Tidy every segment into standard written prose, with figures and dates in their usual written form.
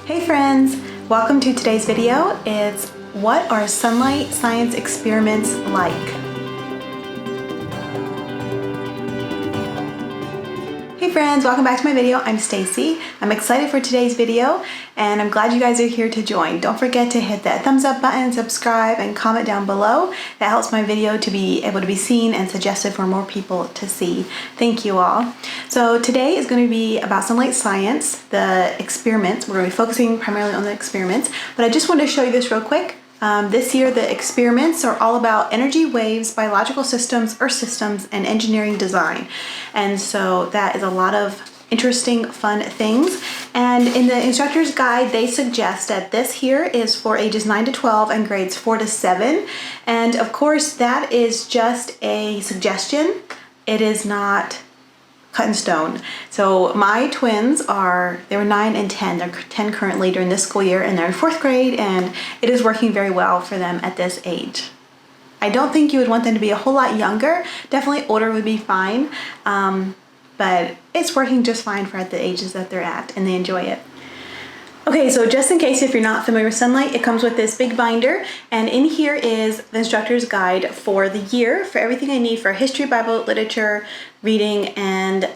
Hey friends, welcome to today's video. It's what are sunlight science experiments like? Hey friends, welcome back to my video. I'm Stacey. I'm excited for today's video and I'm glad you guys are here to join. Don't forget to hit that thumbs up button, subscribe, and comment down below. That helps my video to be able to be seen and suggested for more people to see. Thank you all. So today is going to be about sunlight science, the experiments. We're going to be focusing primarily on the experiments, but I just wanted to show you this real quick. This year, the experiments are all about energy, waves, biological systems, earth systems, and engineering design. And so that is a lot of interesting, fun things. And in the instructor's guide, they suggest that this here is for ages 9 to 12 and grades 4 to 7. And of course, that is just a suggestion. It is not cut in stone. So my twins they were 9 and 10. They're 10 currently during this school year and they're in 4th grade, and it is working very well for them at this age. I don't think you would want them to be a whole lot younger. Definitely older would be fine, but it's working just fine for at the ages that they're at, and they enjoy it. Okay, so just in case if you're not familiar with Sunlight, it comes with this big binder, and in here is the instructor's guide for the year, for everything I need for history, Bible, literature, reading, and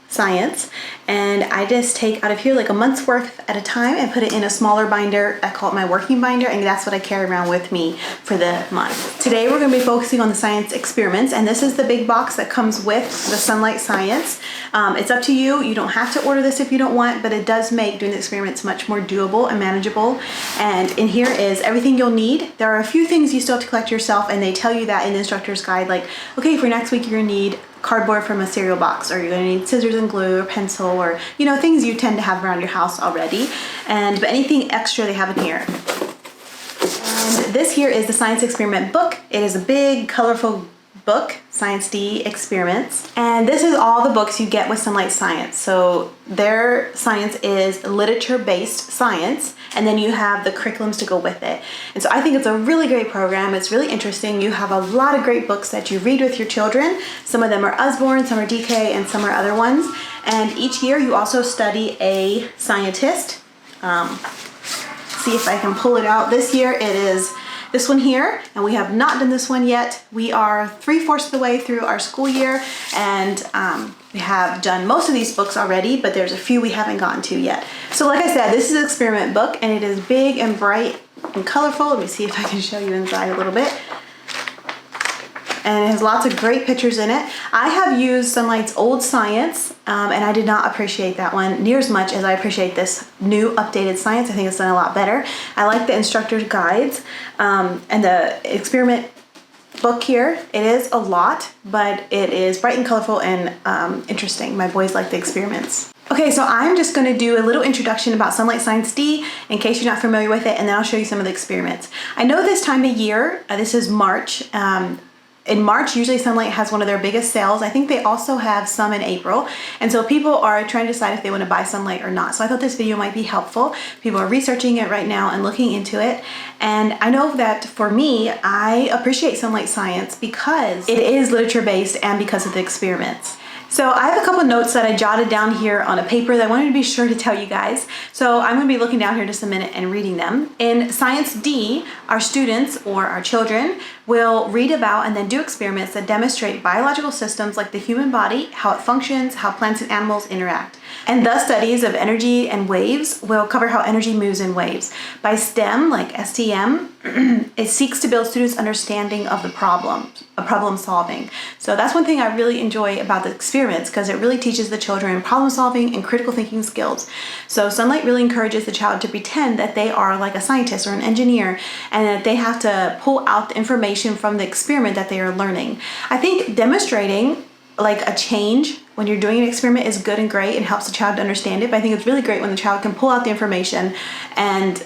science. And I just take out of here like a month's worth at a time and put it in a smaller binder. I call it my working binder, and that's what I carry around with me for the month. Today we're going to be focusing on the science experiments, and this is the big box that comes with the Sunlight Science. It's up to you. You don't have to order this if you don't want, but it does make doing the experiments much more doable and manageable. And in here is everything you'll need. There are a few things you still have to collect yourself, and they tell you that in the instructor's guide, like, okay, for next week you're going to need cardboard from a cereal box, or you're going to need scissors and glue or pencil, or things you tend to have around your house already. But anything extra they have in here. And this here is the science experiment book. It is a big colorful book, Science D Experiments, and this is all the books you get with Sunlight Science. So their science is literature-based science, and then you have the curriculums to go with it. And so I think it's a really great program. It's really interesting. You have a lot of great books that you read with your children. Some of them are Usborne, some are DK, and some are other ones. And each year you also study a scientist. See if I can pull it out. This year it is this one here, and we have not done this one yet. We are 3/4 of the way through our school year, and we have done most of these books already, but there's a few we haven't gotten to yet. So like I said, this is an experiment book, and it is big and bright and colorful. Let me see if I can show you inside a little bit. And it has lots of great pictures in it. I have used Sunlight's old science, and I did not appreciate that one near as much as I appreciate this new updated science. I think it's done a lot better. I like the instructor's guides, and the experiment book here. It is a lot, but it is bright and colorful and interesting. My boys like the experiments. Okay, so I'm just going to do a little introduction about Sunlight Science D in case you're not familiar with it, and then I'll show you some of the experiments. I know this time of year, this is March. In March, usually Sunlight has one of their biggest sales. I think they also have some in April. And so people are trying to decide if they want to buy Sunlight or not. So I thought this video might be helpful. People are researching it right now and looking into it. And I know that for me, I appreciate Sunlight Science because it is literature-based and because of the experiments. So I have a couple notes that I jotted down here on a paper that I wanted to be sure to tell you guys. So I'm going to be looking down here just a minute and reading them. In Science D, our students or our children will read about and then do experiments that demonstrate biological systems like the human body, how it functions, how plants and animals interact. And the studies of energy and waves will cover how energy moves in waves. By STEM, like STM, it seeks to build students' understanding of the problem solving. So that's one thing I really enjoy about the experiments, because it really teaches the children problem solving and critical thinking skills. So Sunlight really encourages the child to pretend that they are like a scientist or an engineer, and that they have to pull out the information from the experiment that they are learning. I think demonstrating like a change when you're doing an experiment is good and great and helps the child to understand it, but I think it's really great when the child can pull out the information and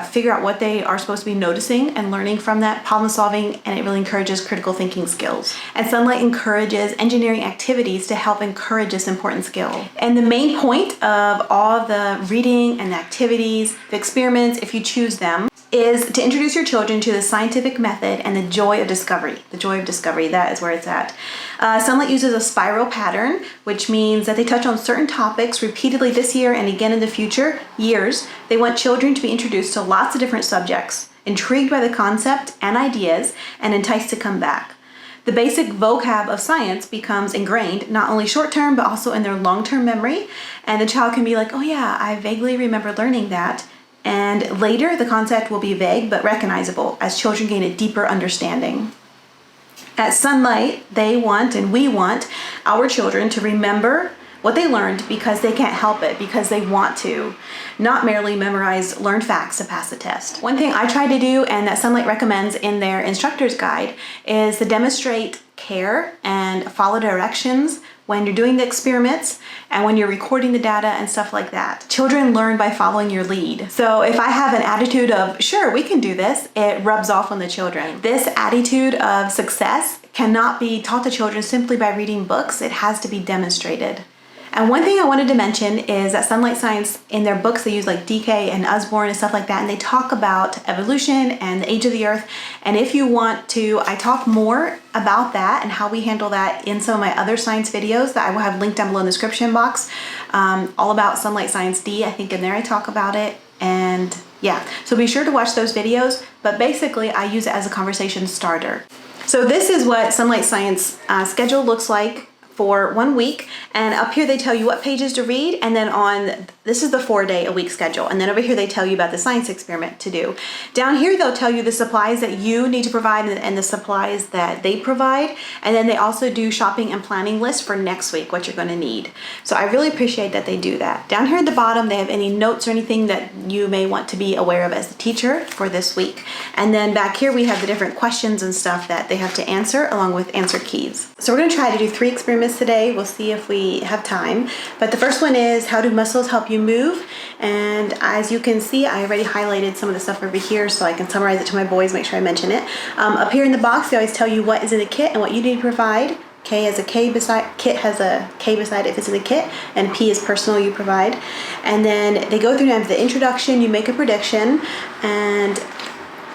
figure out what they are supposed to be noticing and learning from that problem solving, and it really encourages critical thinking skills. And Sunlight encourages engineering activities to help encourage this important skill. And the main point of all the reading and the activities, the experiments, if you choose them, is to introduce your children to the scientific method and the joy of discovery. The joy of discovery, that is where it's at. Sunlight uses a spiral pattern, which means that they touch on certain topics repeatedly this year and again in the future years. They want children to be introduced to lots of different subjects, intrigued by the concept and ideas, and enticed to come back. The basic vocab of science becomes ingrained, not only short-term, but also in their long-term memory. And the child can be like, oh yeah, I vaguely remember learning that. And later, the concept will be vague but recognizable as children gain a deeper understanding. At Sunlight, they want, and we want, our children to remember what they learned because they can't help it, because they want to, not merely memorize learned facts to pass the test. One thing I try to do, and that Sunlight recommends in their instructor's guide, is to demonstrate care and follow directions when you're doing the experiments and when you're recording the data and stuff like that. Children learn by following your lead. So if I have an attitude of, sure, we can do this, it rubs off on the children. This attitude of success cannot be taught to children simply by reading books. It has to be demonstrated. And one thing I wanted to mention is that Sunlight Science, in their books, they use like DK and Usborne and stuff like that, and they talk about evolution and the age of the earth. And if you want to, I talk more about that and how we handle that in some of my other science videos that I will have linked down below in the description box, all about Sunlight Science D. I think in there I talk about it. And yeah, so be sure to watch those videos. But basically, I use it as a conversation starter. So this is what Sunlight Science schedule looks like for 1 week, and up here they tell you what pages to read, and then on, this is the 4-day-a-week schedule, and then over here they tell you about the science experiment to do. Down here they'll tell you the supplies that you need to provide and the supplies that they provide, and then they also do shopping and planning lists for next week, what you're going to need. So I really appreciate that they do that. Down here at the bottom they have any notes or anything that you may want to be aware of as the teacher for this week. And then back here we have the different questions and stuff that they have to answer along with answer keys. So we're going to try to do 3 experiments today. We'll see if we have time. But the first one is, how do muscles help you move? And as you can see, I already highlighted some of the stuff over here so I can summarize it to my boys, make sure I mention it. Up here in the box, they always tell you what is in the kit and what you need to provide. K has a K beside, kit has a K beside it if it's in the kit, and P is personal, you provide. And then they go through now the introduction, you make a prediction, and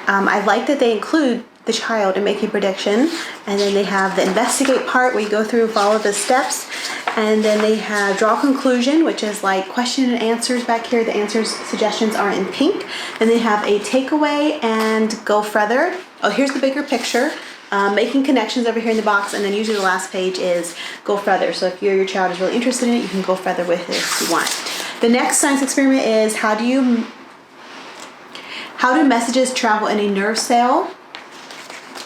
I like that they include the child and make a prediction. And then they have the investigate part where you go through and follow the steps. And then they have draw conclusion, which is like question and answers back here. The answers suggestions are in pink. Then they have a takeaway and go further. Oh, here's the bigger picture. Making connections over here in the box, and then usually the last page is go further. So if your child is really interested in it, you can go further with it if you want. The next science experiment is how do messages travel in a nerve cell?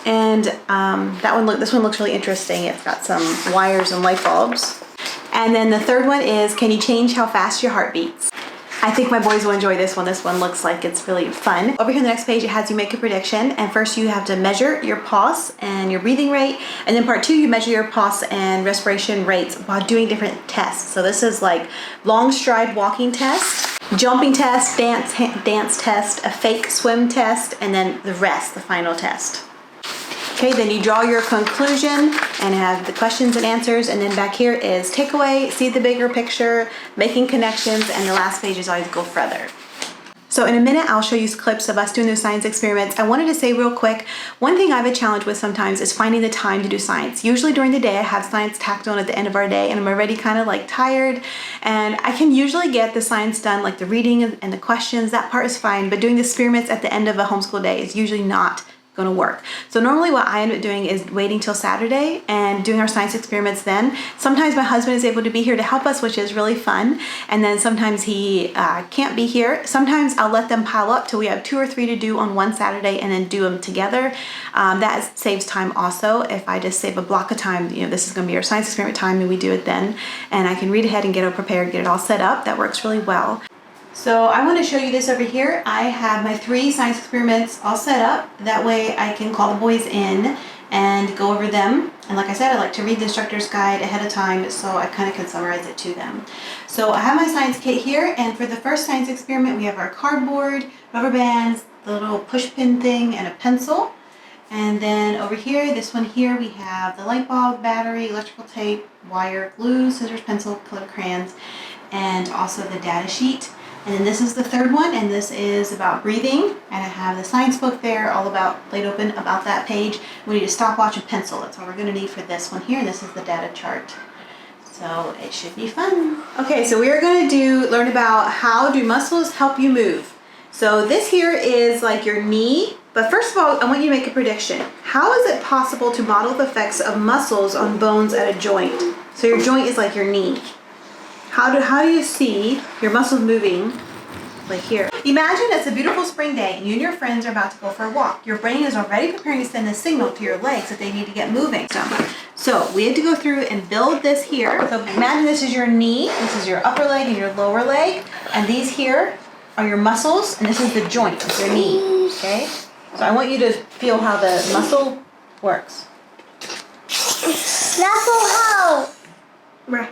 And this one looks really interesting. It's got some wires and light bulbs. And then the third one is, can you change how fast your heart beats? I think my boys will enjoy this one. This one looks like it's really fun. Over here on the next page, it has you make a prediction. And first you have to measure your pulse and your breathing rate. And then part 2, you measure your pulse and respiration rates while doing different tests. So this is like long stride walking test, jumping test, dance test, a fake swim test, and then the rest, the final test. Okay, then you draw your conclusion and have the questions and answers, and then back here is takeaway, see the bigger picture, making connections, and the last page is always go further. So in a minute, I'll show you clips of us doing those science experiments. I wanted to say real quick, one thing I have a challenge with sometimes is finding the time to do science. Usually during the day, I have science tacked on at the end of our day, and I'm already kind of like tired, and I can usually get the science done, like the reading and the questions, that part is fine, but doing the experiments at the end of a homeschool day is usually not going to work. So normally what I end up doing is waiting till Saturday and doing our science experiments then. Sometimes my husband is able to be here to help us, which is really fun. And then sometimes he can't be here. Sometimes I'll let them pile up till we have 2 or 3 to do on one Saturday and then do them together. That saves time also. If I just save a block of time, this is going to be our science experiment time and we do it then. And I can read ahead and get it prepared, get it all set up. That works really well. So I want to show you this over here. I have my 3 science experiments all set up. That way I can call the boys in and go over them. And like I said, I like to read the instructor's guide ahead of time so I kind of can summarize it to them. So I have my science kit here, and for the first science experiment we have our cardboard, rubber bands, the little push pin thing, and a pencil. And then over here, this one here, we have the light bulb, battery, electrical tape, wire, glue, scissors, pencil, colored crayons, and also the data sheet. And then this is the third one, and this is about breathing. And I have the science book there, all about, laid open about that page. We need a stopwatch and pencil. That's all we're going to need for this one here. And this is the data chart. So it should be fun. Okay, so we are going to learn about how do muscles help you move. So this here is like your knee. But first of all, I want you to make a prediction. How is it possible to model the effects of muscles on bones at a joint? So your joint is like your knee. How do you see your muscles moving like here? Imagine it's a beautiful spring day and you and your friends are about to go for a walk. Your brain is already preparing to send a signal to your legs that they need to get moving. So we had to go through and build this here. So imagine this is your knee, this is your upper leg and your lower leg, and these here are your muscles, and this is the joint of your knee, okay? So I want you to feel how the muscle works. That will help. Right.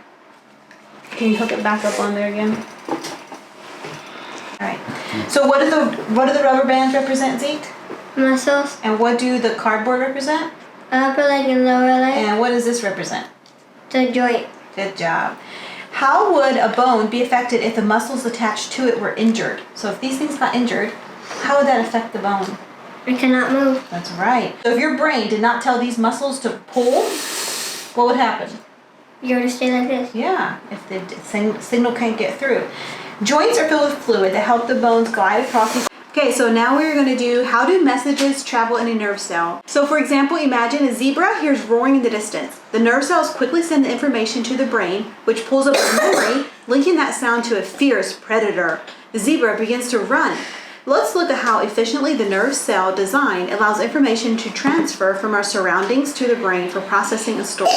Can you hook it back up on there again? All right. So what do the rubber bands represent, Zeke? Muscles. And what do the cardboard represent? Upper leg and lower leg. And what does this represent? The joint. Good job. How would a bone be affected if the muscles attached to it were injured? So if these things got injured, how would that affect the bone? It cannot move. That's right. So if your brain did not tell these muscles to pull, what would happen? You're going to stay like this. Yeah, if the signal can't get through. Joints are filled with fluid that help the bones glide across each. Okay, so now we're going to do how do messages travel in a nerve cell. So for example, imagine a zebra hears roaring in the distance. The nerve cells quickly send the information to the brain, which pulls up a memory, linking that sound to a fierce predator. The zebra begins to run. Let's look at how efficiently the nerve cell design allows information to transfer from our surroundings to the brain for processing and storage.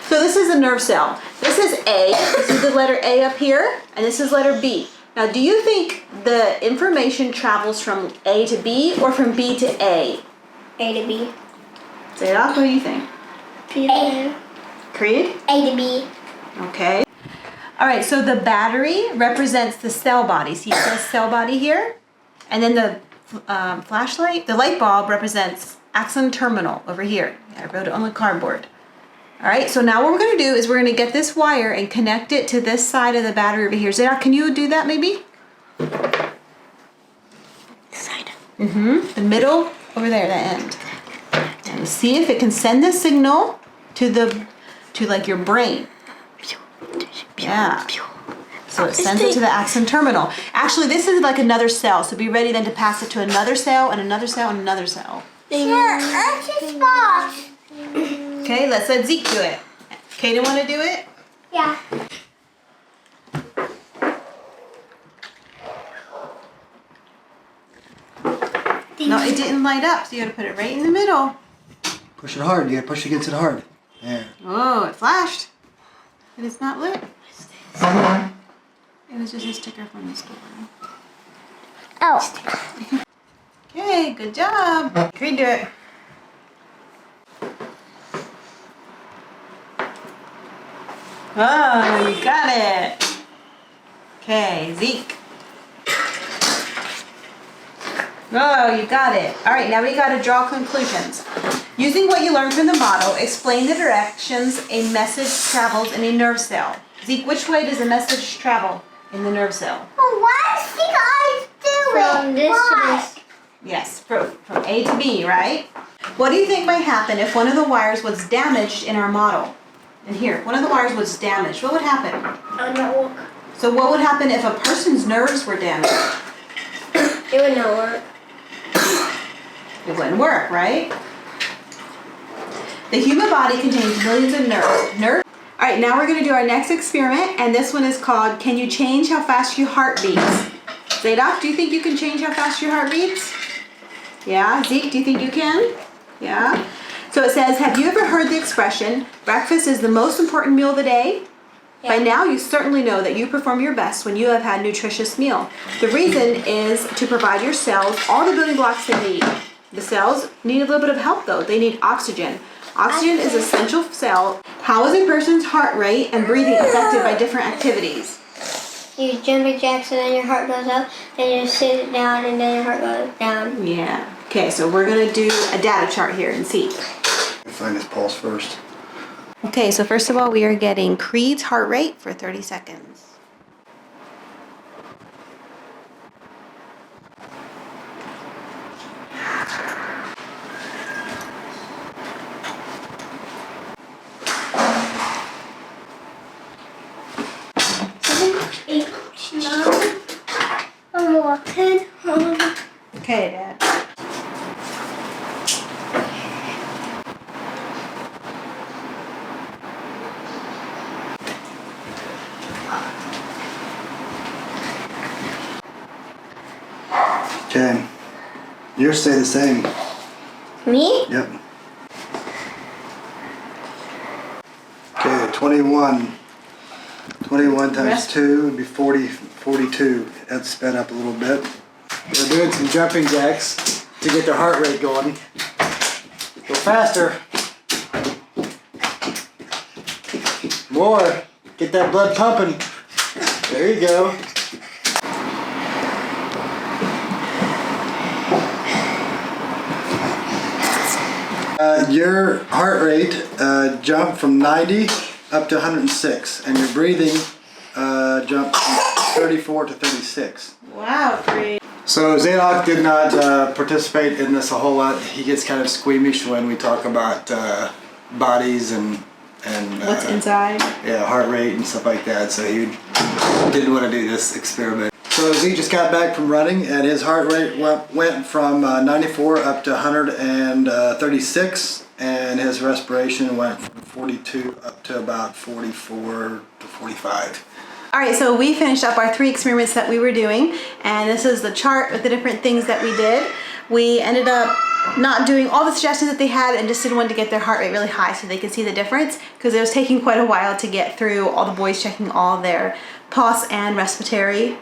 So this is a nerve cell. This is A, this is the letter A up here, and this is letter B. Now, do you think the information travels from A to B or from B to A? A to B. Say it out, what do you think? A. Creed? A to B. Okay. All right, so the battery represents the cell body. See, it says cell body here? And then the flashlight, the light bulb represents axon terminal over here. I wrote it on the cardboard. All right, so now what we're going to do is we're going to get this wire and connect it to this side of the battery over here. Zara, can you do that maybe? This side. The middle over there, that end. And see if it can send the signal to like your brain. Yeah. So it sends it to the axon terminal. Actually, this is like another cell, so be ready then to pass it to another cell and another cell and another cell. Sure, let's just spot. Okay, let's let Zeke do it. Kaden, want to do it? Yeah. No, it didn't light up, so you got to put it right in the middle. Push it hard. You got to push against it hard. There. Oh, it flashed. And it's not lit. It was just a sticker from the store. Oh. Okay, good job. Creed, do it. Oh, you got it. Okay, Zeke. Oh, you got it. All right, now we got to draw conclusions. Using what you learned from the model, explain the directions a message travels in a nerve cell. Zeke, which way does a message travel in the nerve cell? Why is the eyes doing? From this to this. Yes, from A to B, right? What do you think might happen if one of the wires was damaged in our model? And here, one of the wires was damaged. What would happen? Not work. So what would happen if a person's nerves were damaged? It would not work. It wouldn't work, right? The human body contains millions of nerves. All right, now we're going to do our next experiment, and this one is called, can you change how fast your heart beats? Zadok, do you think you can change how fast your heart beats? Yeah. Zeke, do you think you can? Yeah. So it says, have you ever heard the expression, breakfast is the most important meal of the day? Yeah. By now, you certainly know that you perform your best when you have had a nutritious meal. The reason is to provide your cells all the building blocks they need. The cells need a little bit of help though. They need oxygen. Oxygen is essential for cell. How is a person's heart rate and breathing affected by different activities? You jumping jacks and then your heart goes up, then you sit it down and then your heart goes down. Yeah. Okay, so we're going to do a data chart here and see. Find his pulse first. Okay, so first of all, we are getting Creed's heart rate for 30 seconds. walk in. Okay, Dad. Okay. Yours stay the same. Me? Yep. Okay, 21. 21 times 2 would be 42. That's sped up a little bit. We're doing some jumping jacks to get their heart rate going. Go faster. More. Get that blood pumping. There you go. Your heart rate jumped from 90 up to 106, and your breathing jumped from 34 to 36. Wow, great. So Zadok did not participate in this a whole lot. He gets kind of squeamish when we talk about bodies and What's inside? Yeah, heart rate and stuff like that. So he didn't want to do this experiment. So Z just got back from running, and his heart rate went from 94 up to 136, and his respiration went from 42 up to about 44 to 45. All right, so we finished up our 3 experiments that we were doing, and this is the chart with the different things that we did. We ended up not doing all the suggestions that they had and just didn't want to get their heart rate really high so they could see the difference, because it was taking quite a while to get through all the boys checking all their pulse and respiratory,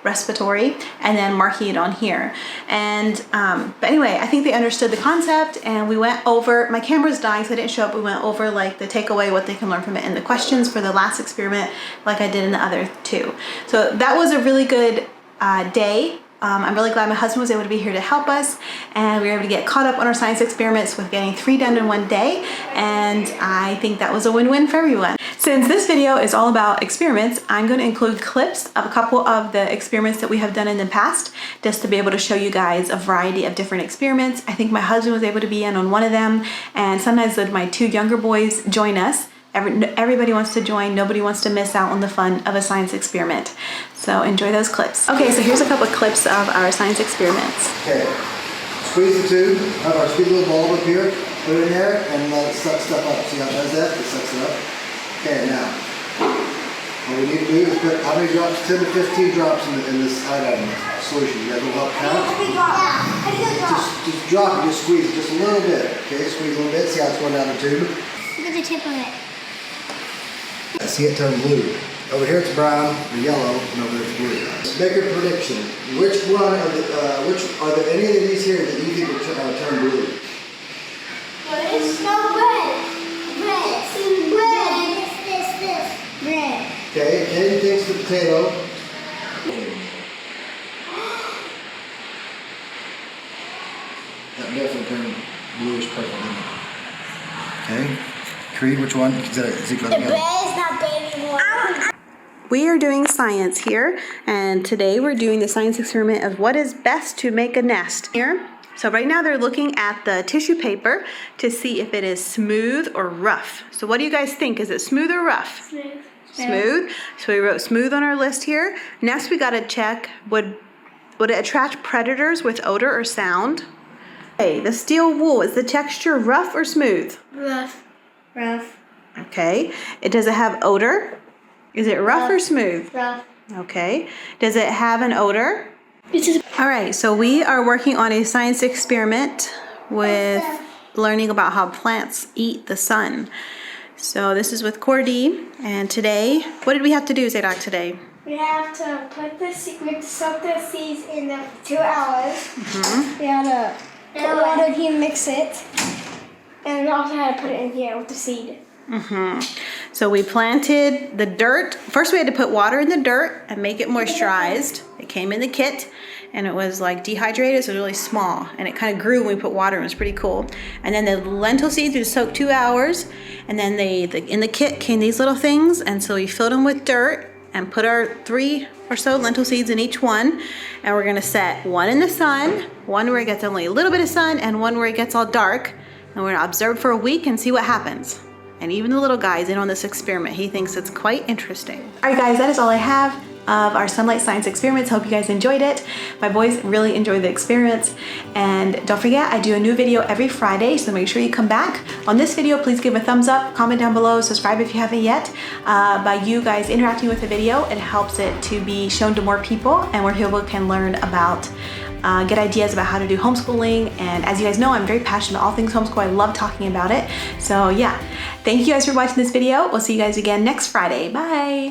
and then marking it on here. And but anyway, I think they understood the concept, and we went over, my camera's dying so I didn't show up, we went over like the takeaway, what they can learn from it, and the questions for the last experiment like I did in the other 2. So that was a really good day. I'm really glad my husband was able to be here to help us, and we were able to get caught up on our science experiments with getting 3 done in one day, and I think that was a win-win for everyone. Since this video is all about experiments, I'm going to include clips of a couple of the experiments that we have done in the past, just to be able to show you guys a variety of different experiments. I think my husband was able to be in on one of them, and sometimes my 2 younger boys join us. Everybody wants to join, nobody wants to miss out on the fun of a science experiment. So enjoy those clips. Okay, so here's a couple of clips of our science experiments. Okay, squeeze the tube, squeeze a little bulb up here, put it in there, and let it suck stuff up. See how it does that? It sucks it up. Okay, now, what we need to do is put how many drops? 10 to 15 drops in this iodine solution. You guys will help count? Just drop it, just squeeze it just a little bit. Okay, squeeze a little bit, see how it's going down the tube. Look at the tip of it. I see it turn blue. Over here it's brown or yellow, and over there it's blue. Make a prediction. Which one of the, are there any of these here that you think will turn blue? It's no red. Red. Red. This. Red. Okay, Katie takes the potato. That definitely turned bluish purple, didn't it? Okay. Creed, which one? Is it The red is not big anymore. We are doing science here, and today we're doing the science experiment of what is best to make a nest here. So right now they're looking at the tissue paper to see if it is smooth or rough. So what do you guys think? Is it smooth or rough? Smooth. Smooth. So we wrote smooth on our list here. Next we got to check, would it attract predators with odor or sound? Okay, the steel wool, is the texture rough or smooth? Rough. Rough. Okay. Does it have odor? Is it rough or smooth? Rough. Okay. Does it have an odor? All right, so we are working on a science experiment with learning about how plants eat the sun. So this is with Cordy, and today, what did we have to do, Zadok, today? We have to put we have to soak the seeds in the 2 hours. We have to put water here, mix it, and we also had to put it in here with the seed. So we planted the dirt. First we had to put water in the dirt and make it moisturized. It came in the kit, and it was like dehydrated, so it was really small, and it kind of grew when we put water in. It was pretty cool. And then the lentil seeds we soaked 2 hours, and then in the kit came these little things, and so we filled them with dirt and put our 3 or so lentil seeds in each one, and we're gonna set one in the sun, one where it gets only a little bit of sun, and one where it gets all dark, and we're gonna observe for a week and see what happens. And even the little guy's in on this experiment. He thinks it's quite interesting. All right, guys, that is all I have. of our Sunlight Science experiments. Hope you guys enjoyed it. My boys really enjoyed the experiments. And don't forget, I do a new video every Friday, so make sure you come back. On this video, please give a thumbs up, comment down below, subscribe if you haven't yet. By you guys interacting with the video, it helps it to be shown to more people, and where people can learn about get ideas about how to do homeschooling. And as you guys know, I'm very passionate about all things homeschool. I love talking about it. So yeah, thank you guys for watching this video. We'll see you guys again next Friday. Bye.